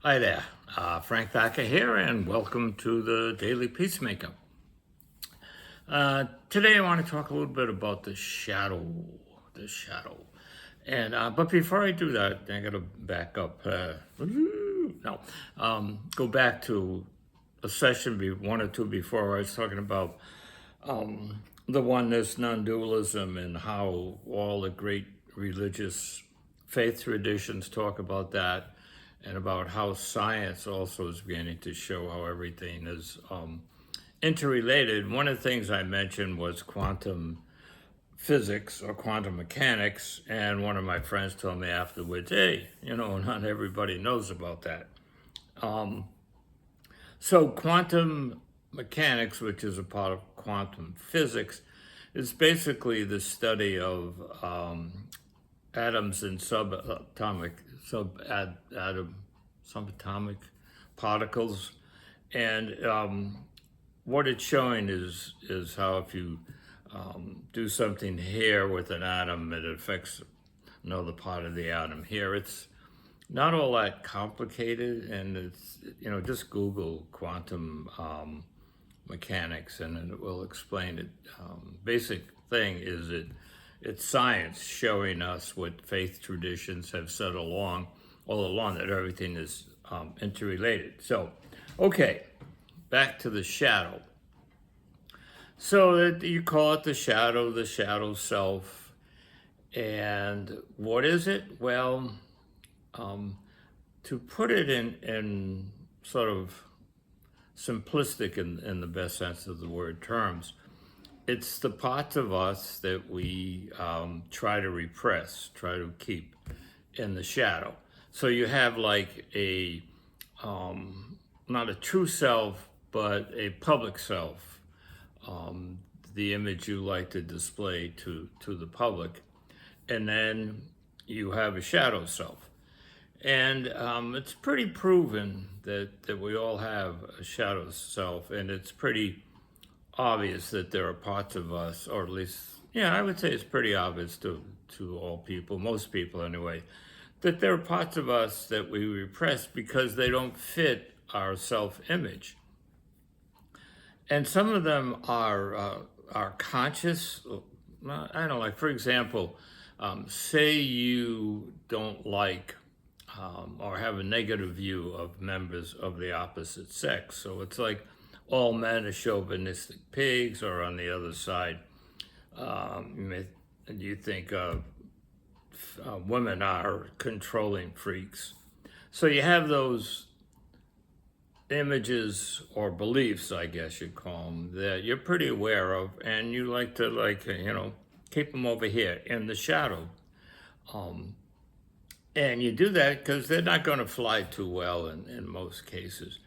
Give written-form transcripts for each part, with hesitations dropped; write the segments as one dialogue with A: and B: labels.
A: Hi there, Frank Thacker here, and welcome to the Daily Peacemaker. Today, I want to talk a little bit about the shadow. The shadow. And but before I do that, I got to back up. Go back to a session, one or two before, where I was talking about the oneness, non-dualism, and how all the great religious faith traditions talk about that, and about how science also is beginning to show how everything is interrelated. One of the things I mentioned was quantum physics or quantum mechanics, and one of my friends told me afterwards, hey, not everybody knows about that. So quantum mechanics, which is a part of quantum physics, is basically the study of atoms and subatomic particles, and what it's showing is how if you do something here with an atom, it affects another part of the atom here. It's not all that complicated, and it's just Google quantum mechanics, and it will explain it. Basic thing is it's science showing us what faith traditions have said all along, that everything is interrelated. So, okay, back to the shadow. So that you call it the shadow self. And what is it? Well, to put it in sort of simplistic in the best sense of the word terms, it's the parts of us that we try to repress, try to keep in the shadow. So you have like a, not a true self, but a public self, the image you like to display to the public. And then you have a shadow self. And it's pretty proven that we all have a shadow self, and it's pretty obvious that there are parts of us, or at least, yeah, I would say it's pretty obvious to all people, most people anyway, that there are parts of us that we repress because they don't fit our self-image. And some of them are conscious. I don't know, like, for example, say you don't like or have a negative view of members of the opposite sex. So it's like all men are chauvinistic pigs, or on the other side, you think women are controlling freaks. So you have those images or beliefs, I guess you'd call them, that you're pretty aware of, and you like to keep them over here in the shadow. And you do that because they're not going to fly too well in most cases.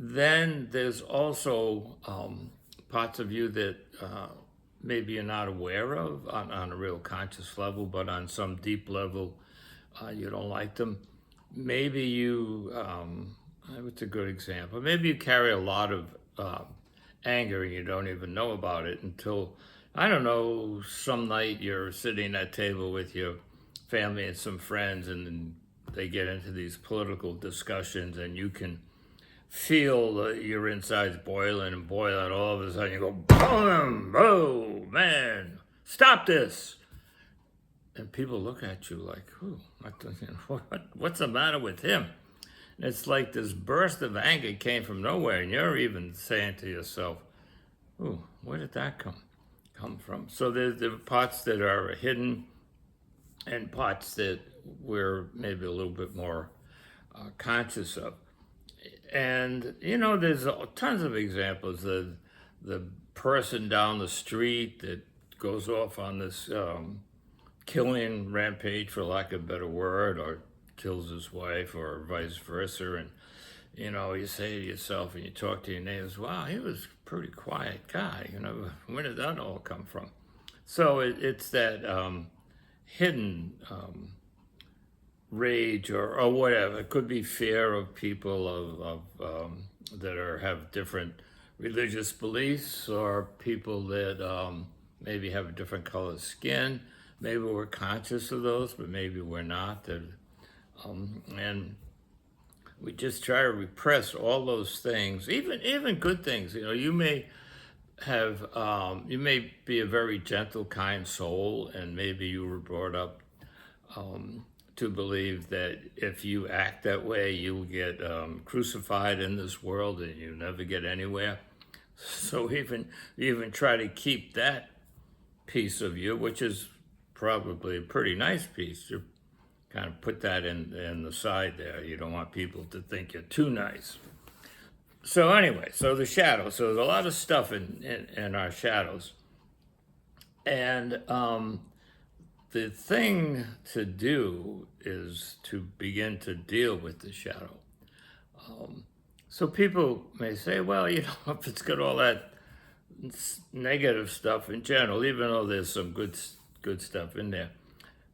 A: Then there's also parts of you that maybe you're not aware of on a real conscious level, but on some deep level, you don't like them. Maybe you, what's a good example? Maybe you carry a lot of anger and you don't even know about it until, I don't know, some night you're sitting at table with your family and some friends, and then they get into these political discussions, and you can feel your insides boiling and boiling. All of a sudden you go, boom, oh man, stop this. And people look at you like, what's the matter with him? And it's like this burst of anger came from nowhere, and you're even saying to yourself, ooh, where did that come from? So there's the parts that are hidden, and parts that we're maybe a little bit more conscious of. And there's tons of examples. The person down the street that goes off on this killing rampage, for lack of a better word, or kills his wife, or vice versa. And you say to yourself, and you talk to your neighbors, wow, he was a pretty quiet guy. Where did that all come from? So it's that hidden rage, or whatever. It could be fear of people that have different religious beliefs, or people that maybe have a different color skin. Maybe we're conscious of those, but maybe we're not. And we just try to repress all those things, even good things. You know, you may be a very gentle, kind soul, and maybe you were brought up to believe that if you act that way, you'll get crucified in this world and you never get anywhere. So even try to keep that piece of you, which is probably a pretty nice piece. You kind of put that in the side there. You don't want people to think you're too nice. So anyway, so the shadow. So there's a lot of stuff in our shadows. And the thing to do is to begin to deal with the shadow. So people may say, well, you know, if it's got all that negative stuff in general, even though there's some good stuff in there,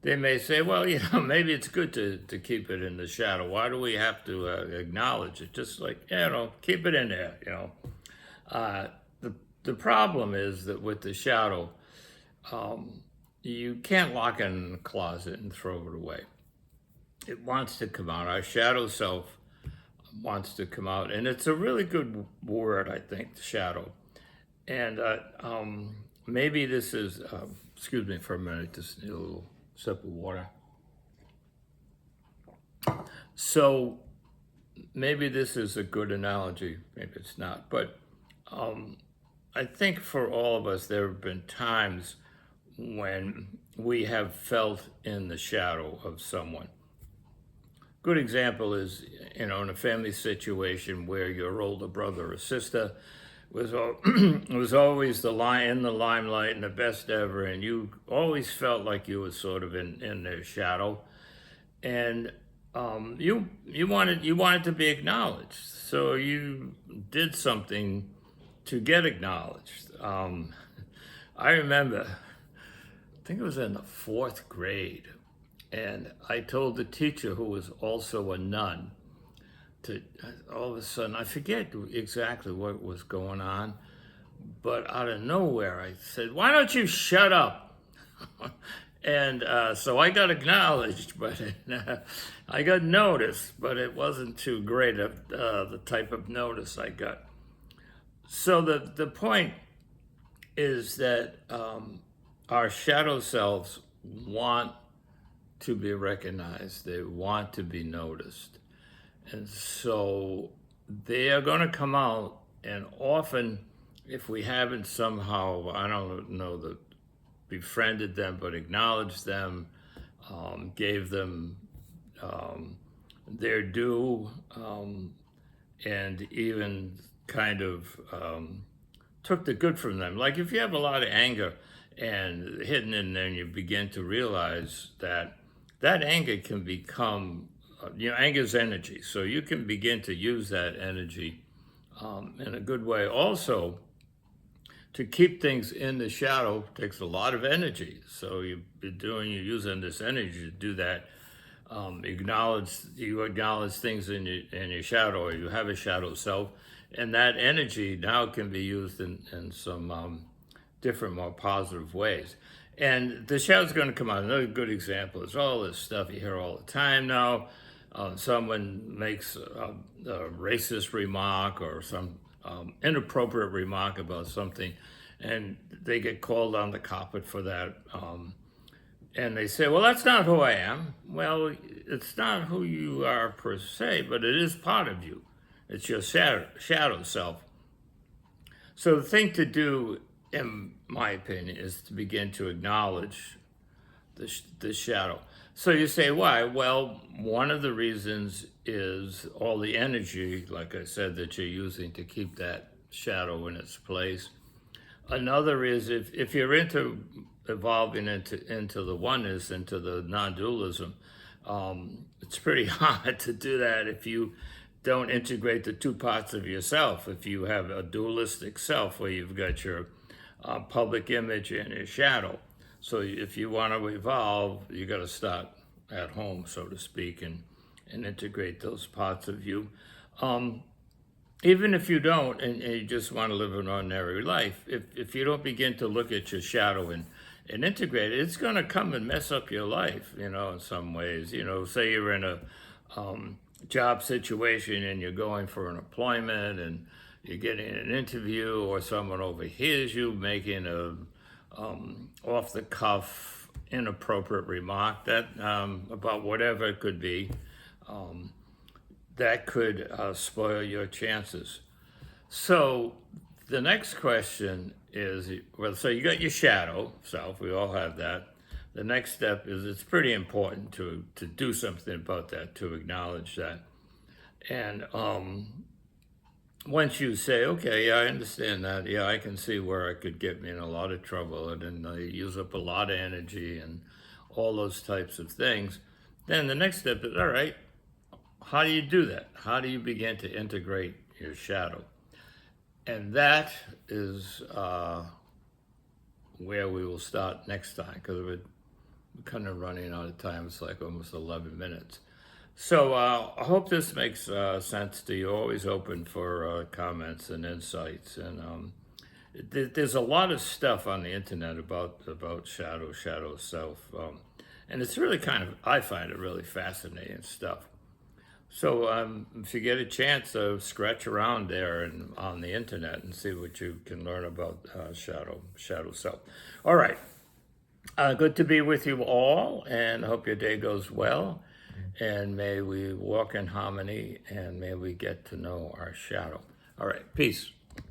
A: they may say, well, you know, maybe it's good to keep it in the shadow. Why do we have to acknowledge it? Just like, you know, keep it in there, you know. The problem is that with the shadow, you can't lock it in the closet and throw it away. It wants to come out. Our shadow self wants to come out. And it's a really good word, I think, shadow. And maybe this is, excuse me for a minute, just need a little sip of water. So maybe this is a good analogy, maybe it's not, but I think for all of us, there have been times when we have felt in the shadow of someone. Good example is, you know, in a family situation where your older brother or sister was always in the limelight and the best ever, and you always felt like you were sort of in their shadow, and you wanted to be acknowledged, so you did something to get acknowledged. I remember, I think it was in the 4th grade, and I told the teacher, who was also a nun, to all of a sudden, I forget exactly what was going on, but out of nowhere I said, why don't you shut up? And so I got acknowledged, but I got noticed, but it wasn't too great of the type of notice I got. So the point is that our shadow selves want to be recognized. They want to be noticed. And so they are going to come out, and often if we haven't somehow, I don't know, befriended them, but acknowledged them, gave them their due, and even kind of took the good from them. Like if you have a lot of anger and hidden in there, and you begin to realize that anger can become, you know, anger is energy. So you can begin to use that energy in a good way. Also, to keep things in the shadow takes a lot of energy. So you're using this energy to do that. You acknowledge things in your shadow, or you have a shadow self, and that energy now can be used in some different, more positive ways. And the shadow's going to come out. Another good example is all this stuff you hear all the time now. Someone makes a racist remark or some inappropriate remark about something, and they get called on the carpet for that. And they say, well, that's not who I am. Well, it's not who you are per se, but it is part of you. It's your shadow self. So the thing to do, in my opinion, is to begin to acknowledge the shadow. So you say, why? Well, one of the reasons is all the energy, like I said, that you're using to keep that shadow in its place. Another is if you're into evolving into the oneness, into the non-dualism, it's pretty hard to do that if you don't integrate the two parts of yourself. If you have a dualistic self where you've got your public image and your shadow. So if you want to evolve, you got to start at home, so to speak, and integrate those parts of you. Even if you don't, and you just want to live an ordinary life, if you don't begin to look at your shadow and integrate it, it's going to come and mess up your life, you know, in some ways. You know, say you're in job situation and you're going for an appointment and you're getting an interview, or someone overhears you making a off the cuff inappropriate remark that about whatever it could be, that could spoil your chances. So the next question is, well, so you got your shadow self, we all have that. The next step is, it's pretty important to do something about that, to acknowledge that. And once you say, okay, yeah, I understand that, yeah, I can see where it could get me in a lot of trouble and then use up a lot of energy and all those types of things, then the next step is, all right, how do you do that? How do you begin to integrate your shadow? And that is where we will start next time, because we're kind of running out of time. It's like almost 11 minutes. So I hope this makes sense to you. Always open for comments and insights. And there's a lot of stuff on the internet about shadow self. And it's really kind of, I find it really fascinating stuff. So if you get a chance, scratch around there and on the internet and see what you can learn about shadow self. All right. Good to be with you all, and hope your day goes well. And may we walk in harmony, and may we get to know our shadow. All right. Peace.